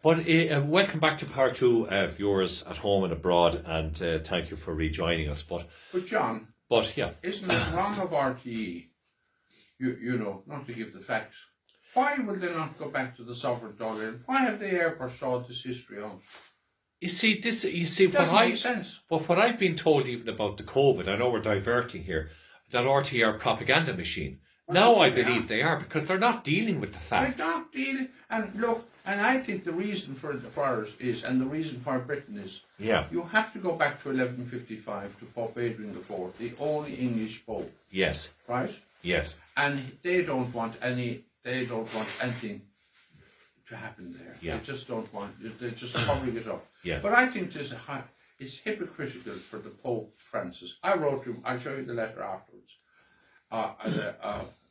But welcome back to part two, viewers at home and abroad, and thank you for rejoining us. But John, yeah, isn't it wrong of RTE, you know, not to give the facts? Why will they not go back to the sovereign dollar? Why have they airbrushed all this history out? You see, It doesn't make sense. But what I've been told even about the COVID, I know we're diverting here, that RTE are a propaganda machine. Well, now I believe they are, because they're not dealing with the facts. They're not dealing, and look, and I think the reason for it is, and the reason for Britain is, you have to go back to 1155 to Pope Adrian IV, the only English Pope. Yes. Right? Yes. And they don't want anything to happen there. Yeah. They just don't want, they're just covering it up. Yeah. But I think it's hypocritical for the Pope Francis. I wrote him, I'll show you the letter afterwards.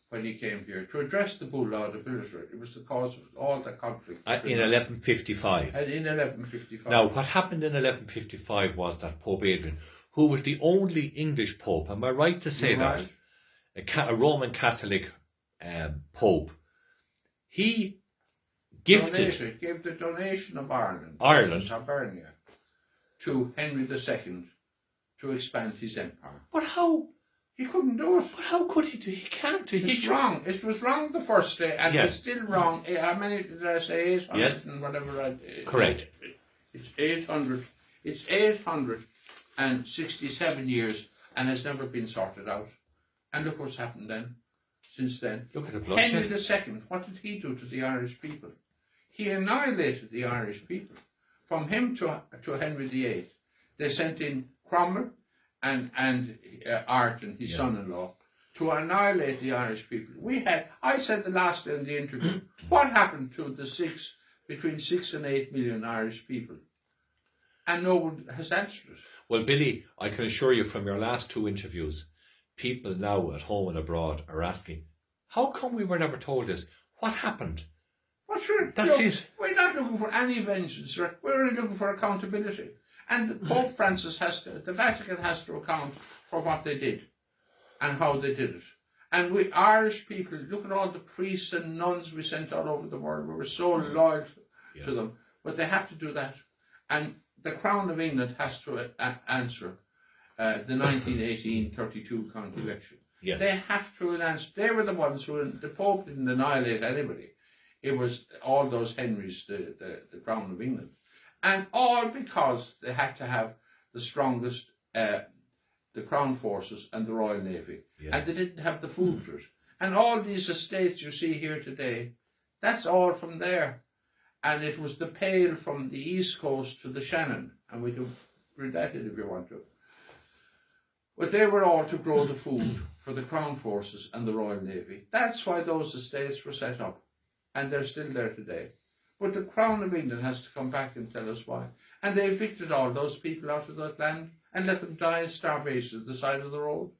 When he came here to address the bull laudability, it was the cause of all the conflict. In 1155. And in 1155. Now, what happened in 1155 was that Pope Adrian, who was the only English Pope, am I right to say that? A Roman Catholic Pope, he gave the donation of Ireland, Hibernia, to Henry II to expand his empire. But how? He couldn't do it. But how could he do it? He can't do it. It's wrong. It was wrong the first day, and it's still wrong. How many did I say? 800 and whatever. Correct. It's 800. It's 867 years, and it's never been sorted out. And look what's happened then. Since then, look at the bloodshed. Henry II. What did he do to the Irish people? He annihilated the Irish people. From him to Henry VIII, they sent in Cromwell and Arden, his son-in-law, to annihilate the Irish people. I said the last day in the interview, what happened to the between 6 and 8 million Irish people? And no one has answered it. Well, Billy, I can assure you from your last two interviews, people now at home and abroad are asking, how come we were never told this? What happened? Well, sure. That's it. We're not looking for any vengeance. We're only looking for accountability. And Pope Francis the Vatican has to account for what they did and how they did it. And we Irish people, look at all the priests and nuns we sent all over the world. We were so loyal to them. But they have to do that. And the Crown of England has to answer the 1918-32 county election. Yes. They have to announce. They were the ones the Pope didn't annihilate anybody. It was all those Henrys, the Crown of England. And all because they had to have the strongest, the Crown Forces and the Royal Navy. Yes. And they didn't have the food for it. And all these estates you see here today, that's all from there. And it was the Pale from the East Coast to the Shannon. And we can read that in if you want to. But they were all to grow the food for the Crown Forces and the Royal Navy. That's why those estates were set up. And they're still there today. But the Crown of England has to come back and tell us why. And they evicted all those people out of that land and let them die of starvation at the side of the road.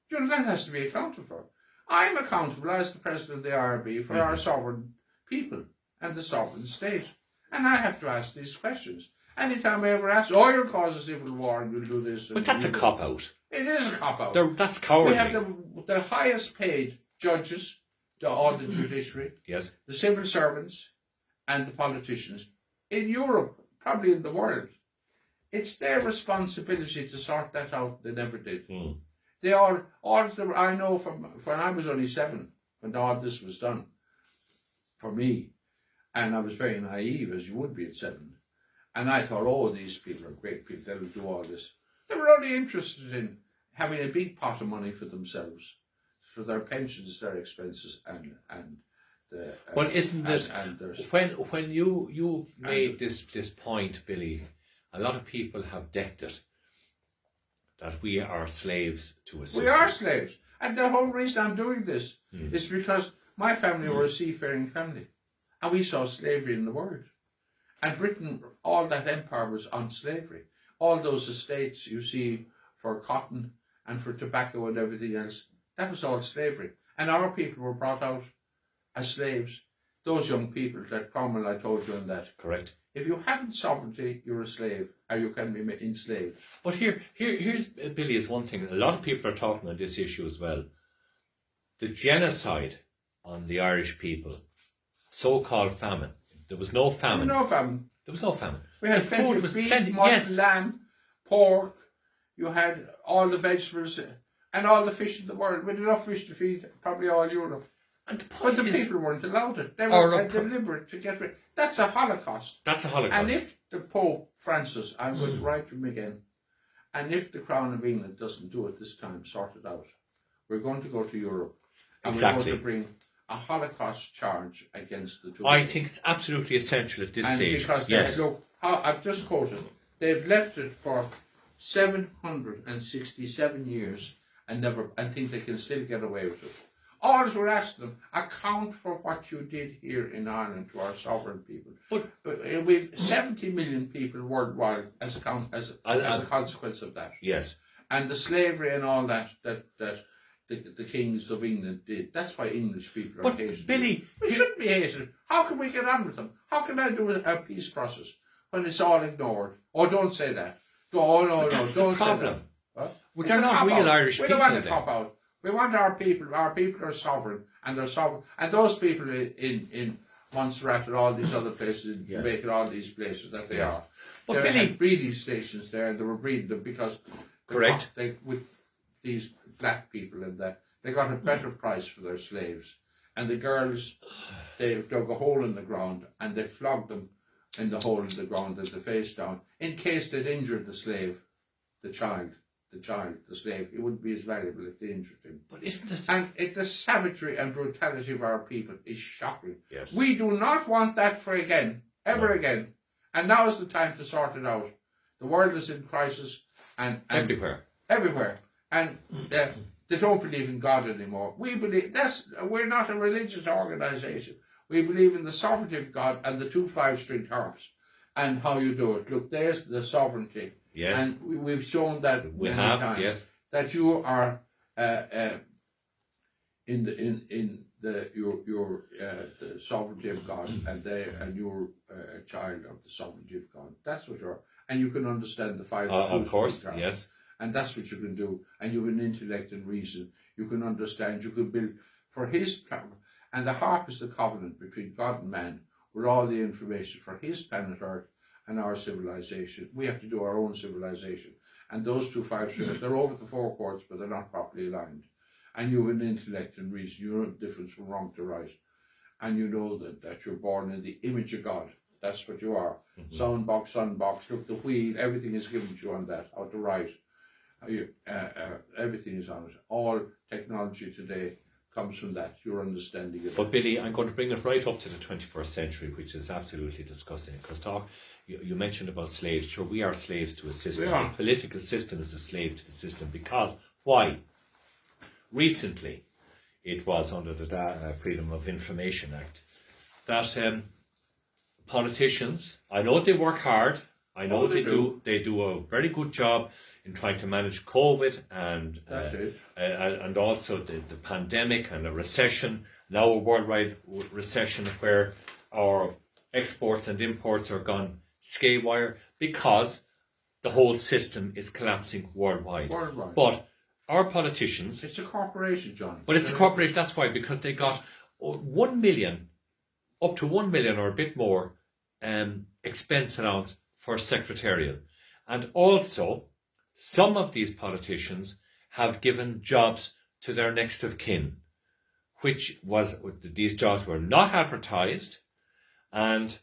You know, that has to be accounted for. I'm accountable as the President of the IRB for our sovereign people and the sovereign state. And I have to ask these questions. Anytime I ever ask, you'll cause a civil war and you'll do this. But that's a cop-out. It is a cop-out. That's cowardly. We have the highest paid judges, all the judiciary, the civil servants, and the politicians in Europe, probably in the world. It's their responsibility to sort that out. They never did. They I know from when I was only 7, when all this was done for me, and I was very naive, as you would be at 7. And I thought, oh, these people are great people, they'll do all this. They were only interested in having a big pot of money for themselves, for their pensions, their expenses, but isn't it when you've made this point, Billy? A lot of people have decked it that we are slaves to a system. We are slaves, and the whole reason I'm doing this is because my family were a seafaring family, and we saw slavery in the world. And Britain, all that empire was on slavery. All those estates you see for cotton and for tobacco and everything else, that was all slavery. And our people were brought out as slaves. Those young people, that Cromwell, I told you in that. Correct. If you haven't sovereignty, you're a slave, or you can be enslaved. But here's, Billy, is one thing. A lot of people are talking on this issue as well. The genocide on the Irish people, so-called famine, There was no famine. No famine. There was no famine. We had The food was beef, plenty. mutton, Yes. lamb, pork. You had all the vegetables and all the fish in the world. We had enough fish to feed probably all Europe. And the But point the is, people weren't allowed it. They Or were a- deliberate to get rid. That's a Holocaust. that's a Holocaust. And if the Pope Francis, I'm going to write to him again, and if the Crown of England doesn't do it this time, sort it out, we're going to go to Europe and we're Exactly. going to bring a Holocaust charge against the two. I think it's absolutely essential at this and stage. because they Yes. look, I've just quoted, they've left it for 767 years and think they can still get away with it. All we're asking them, account for what you did here in Ireland to our sovereign people. But We've 70 million people worldwide as a consequence of that. yes. And the slavery and all that the kings of England did. That's why English people are But hated. Billy, We shouldn't be hated. How can we get on with them? How can I do a peace process when it's all ignored? Oh, don't say that. Oh, no, that's don't the say problem. that. Huh? Well, It's they're a not cop-out. real Irish We people. don't want to then. cop out. We want our people are sovereign, and they're sovereign. And those people in Montserrat and all these other places, in Yes. Jamaica, all these places that they Yes. are. But They Billy, had breeding stations there, and they were breeding them because Correct. with these black people and that, they got a better price for their slaves. And the girls, they dug a hole in the ground and they flogged them in the hole in the ground with the face down in case they'd injured the slave, the slave. He wouldn't be as valuable if they injured him. but isn't it? And the savagery and brutality of our people is shocking. Yes. We do not want that for again, ever No. again. And now is the time to sort it out. The world is in crisis and Everywhere. everywhere. And they don't believe in God anymore. We're not a religious organisation. We believe in the sovereignty of God and the 2 5-string harps and how you do it. Look, there's the sovereignty. Yes. And we've shown that We many have. times, Yes. that you are the sovereignty of God, and you're a child of the sovereignty of God. That's what you are, and you can understand the 5 Of course. harps. Yes. And that's what you can do. And you have an intellect and reason. You can understand. You can build for His plan. And the harp is the covenant between God and man, with all the information for His planet Earth and our civilization. We have to do our own civilization. And those 2 5-strings, they're over the 4 chords, but they're not properly aligned. And you have an intellect and reason. You know the difference from wrong to right. And you know that you're born in the image of God. That's what you are. Mhm. Sunbox. Look, the wheel, everything is given to you on that, how to write. Everything is on it. All technology today comes from that, your understanding of it. But Billy, I'm going to bring it right up to the 21st century, which is absolutely disgusting. Because you mentioned about slaves. Sure, we are slaves to a system. We are. The political system is a slave to the system. Because why? Recently, it was under the Freedom of Information Act that politicians, I know they work hard. I know they do. They do a very good job in trying to manage COVID and That's it. and also the pandemic and a recession, now a worldwide recession where our exports and imports are gone skaywire because the whole system is collapsing worldwide. Worldwide. But our politicians, It's a corporation, John. but it's a corporation, that's why, because they got 1 million, up to 1 million or a bit more expense allowance for secretarial. And also, some of these politicians have given jobs to their next of kin, these jobs were not advertised and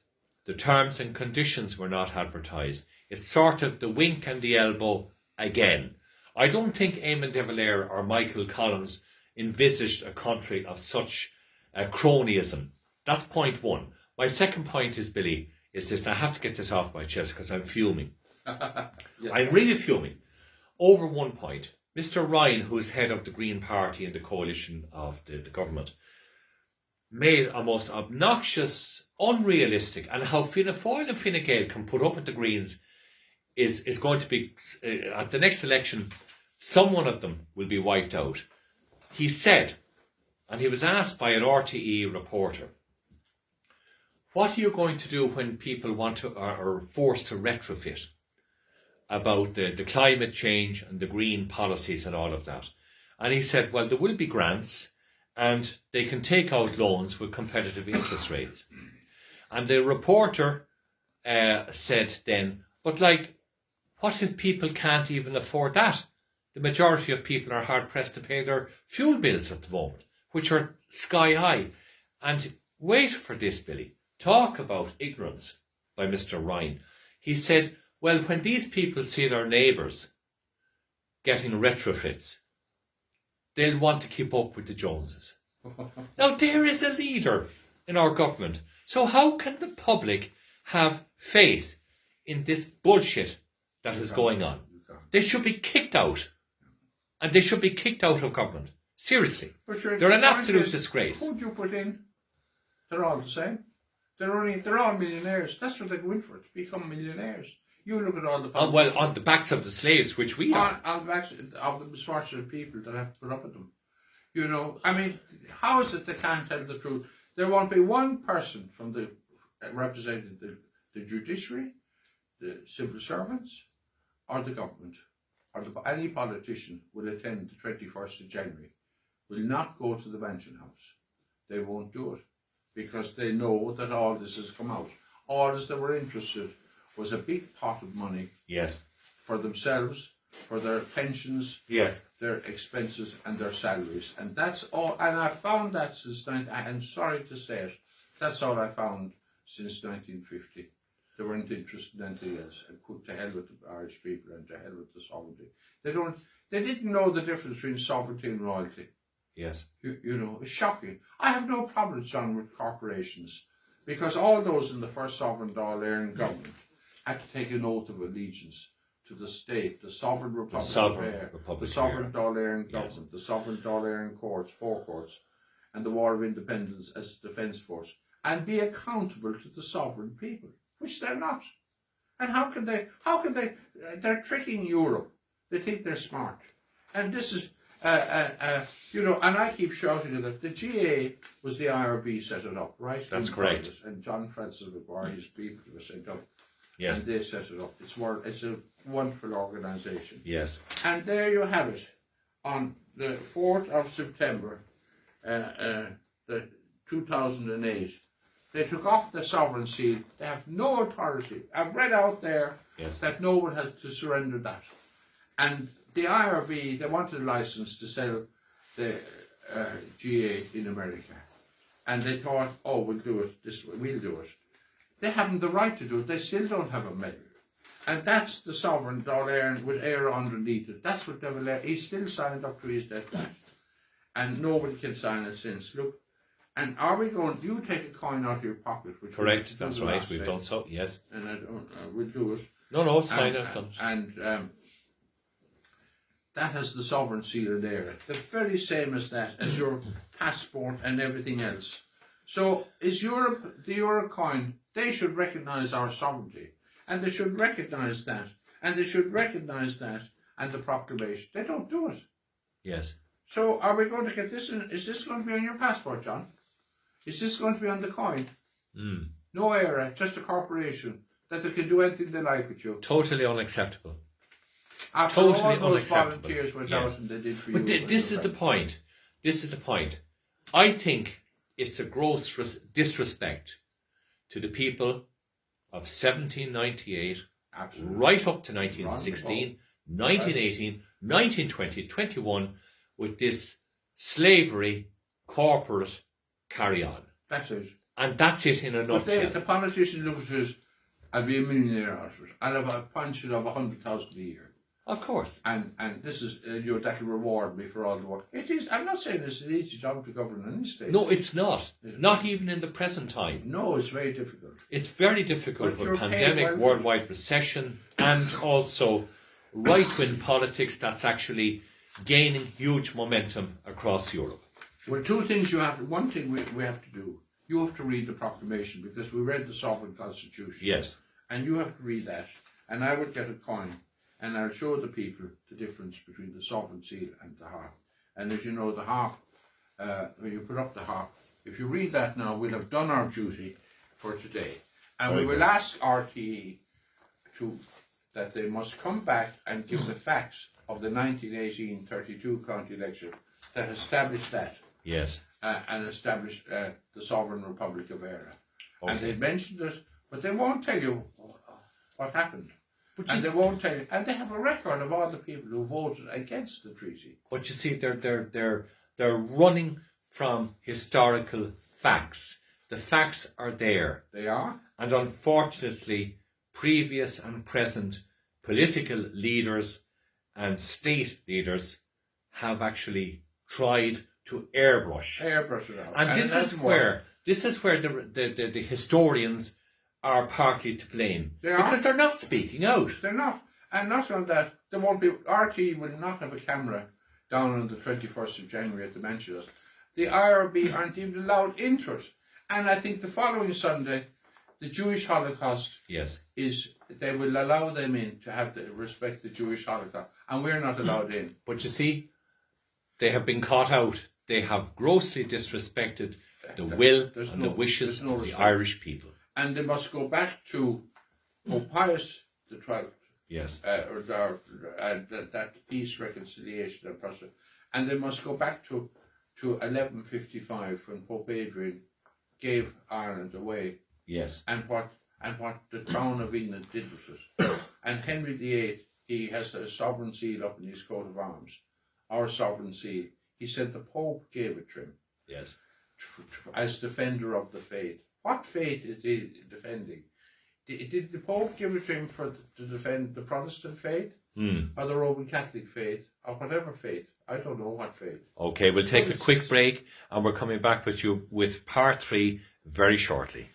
the terms and conditions were not advertised. It's sort of the wink and the elbow again. I don't think Eamon de Valera or Michael Collins envisaged a country of such cronyism. That's point one. My second point is, Billy, is this. I have to get this off my chest because I'm fuming. Yeah. I'm really fuming. Over one point, Mr. Ryan, who's head of the Green Party in the coalition of the government, made a most obnoxious, unrealistic, and how Fianna Fáil and Fine Gael can put up with the Greens is going to be, at the next election, someone of them will be wiped out. He said, and he was asked by an RTE reporter, what are you going to do when people want to are forced to retrofit about the climate change and the green policies and all of that? And he said, well, there will be grants and they can take out loans with competitive interest rates. And the reporter said then, but like, what if people can't even afford that? The majority of people are hard pressed to pay their fuel bills at the moment, which are sky high. And wait for this, Billy. Talk about ignorance by Mr. Ryan. He said, well, when these people see their neighbours getting retrofits, they'll want to keep up with the Joneses. Now, there is a leader in our government. So how can the public have faith in this bullshit that is going on? They should be kicked out. And they should be kicked out of government. Seriously. They're an absolute disgrace. Who'd you put in? They're all the same. They're all millionaires. That's what they go in for, to become millionaires. You look at all the politicians. Well, on the backs of the slaves, which we are. On the backs of the misfortunate people that have to put up with them. You know, I mean, how is it they can't tell the truth? There won't be one person from the representing the judiciary, the civil servants, or the government, or any politician will attend the 21st of January, will not go to the Mansion House. They won't do it because they know that all this has come out. All they were interested was a big pot of money. Yes. For themselves, for their pensions, yes, their expenses and their salaries. And that's all. And I found that since, I'm sorry to say it, that's all I found since 1950. They weren't interested in anything else. And put to hell with the Irish people and to hell with the sovereignty. They didn't know the difference between sovereignty and royalty. Yes. You know, it's shocking. I have no problem, John, with corporations, because all those in the first sovereign Dáil government had to take an oath of allegiance to the state, the sovereign republic of Éire, the sovereign Dáil government, the sovereign Dáil courts, four courts, and the War of Independence as defence force, and be accountable to the sovereign people, which they're not. And how can they, they're tricking Europe. They think they're smart. And this is, you know, and I keep shouting at it, the GA was the IRB set it up, right? That's correct. And John Francis McGuire, his people were set up. Yes. And they set it up. It's a wonderful organisation. Yes. And there you have it. On the 4th of September, 2008, they took off the sovereign seal. They have no authority. I've read out there that no one has to surrender that. And the IRB, they wanted a license to sell the GA in America. And they thought, oh, we'll do it this way, we'll do it. They haven't the right to do it. They still don't have a medal. And that's the sovereign Dáil with Éire underneath it. That's what he's still signed up to his deathbed. And nobody can sign it since. Look, and are we going, do you take a coin out of your pocket? Which correct, that's right, we've done so, yes. And I don't, we'll do it. No, it's fine, I've done it. And that has the sovereign seal in Éire. The very same as that, as your passport and everything else. So is Europe, the euro coin, they should recognise our sovereignty. And they should recognise that. And they should recognise that and the proclamation. They don't do it. Yes. So are we going to get this in? Is this going to be on your passport, John? Is this going to be on the coin? No Éire, just a corporation that they can do anything they like with you. Totally unacceptable. After totally all those unacceptable. volunteers went out and they did for but you. This is the point. This is the point. I think it's a gross disrespect to the people of 1798 right up to 1916, 1918, 1920, 21 with this slavery corporate carry on. That's it. And that's it in a nutshell. The politicians look at it, I'll be a millionaire out of it. I'll have a pension of 100,000 a year. Of course. And this is, that'll reward me for all the work. It is, I'm not saying it's an easy job to govern any state. No, it's not. Not even in the present time. No, it's very difficult. It's very difficult with pandemic, worldwide recession, and also right-wing politics that's actually gaining huge momentum across Europe. Well, one thing we have to do, you have to read the proclamation, because we read the Sovereign Constitution. Yes. And you have to read that. And I would get a coin, and I'll show the people the difference between the sovereign seal and the harp. And as you know, the harp, when you put up the harp, if you read that now, we'll have done our duty for today. And we will ask RTE that they must come back and give the facts of the 1918-32 county election that established that. Yes. And established the Sovereign Republic of Éire. And they mentioned it, but they won't tell you what happened. And they won't tell you. And they have a record of all the people who voted against the treaty. But you see, they're running from historical facts. The facts are there. They are. And unfortunately, previous and present political leaders and state leaders have actually tried to airbrush it out. And this is where the historians are partly to blame. Because they're not speaking out. They're not. And not only that, there won't be, RT will not have a camera down on the 21st of January at the Manchester. The IRB aren't even allowed into it. And I think the following Sunday, the Jewish Holocaust is, they will allow them in to have to respect the Jewish Holocaust. And we're not allowed in. But you see, they have been caught out. They have grossly disrespected the will and the wishes of the Irish people. And they must go back to Pope Pius XII. Yes. That peace, reconciliation, and process. And they must go back to 1155 when Pope Adrian gave Ireland away. Yes. And what the Crown of England did with it. And Henry VIII, he has a sovereign seal up in his coat of arms. Our sovereign seal. He said the Pope gave it to him. Yes. As defender of the faith. What faith is he defending? Did the Pope give it to him to defend the Protestant faith? Or the Roman Catholic faith? Or whatever faith? I don't know what faith. Okay, we'll take a quick break and we're coming back with you with part 3 very shortly.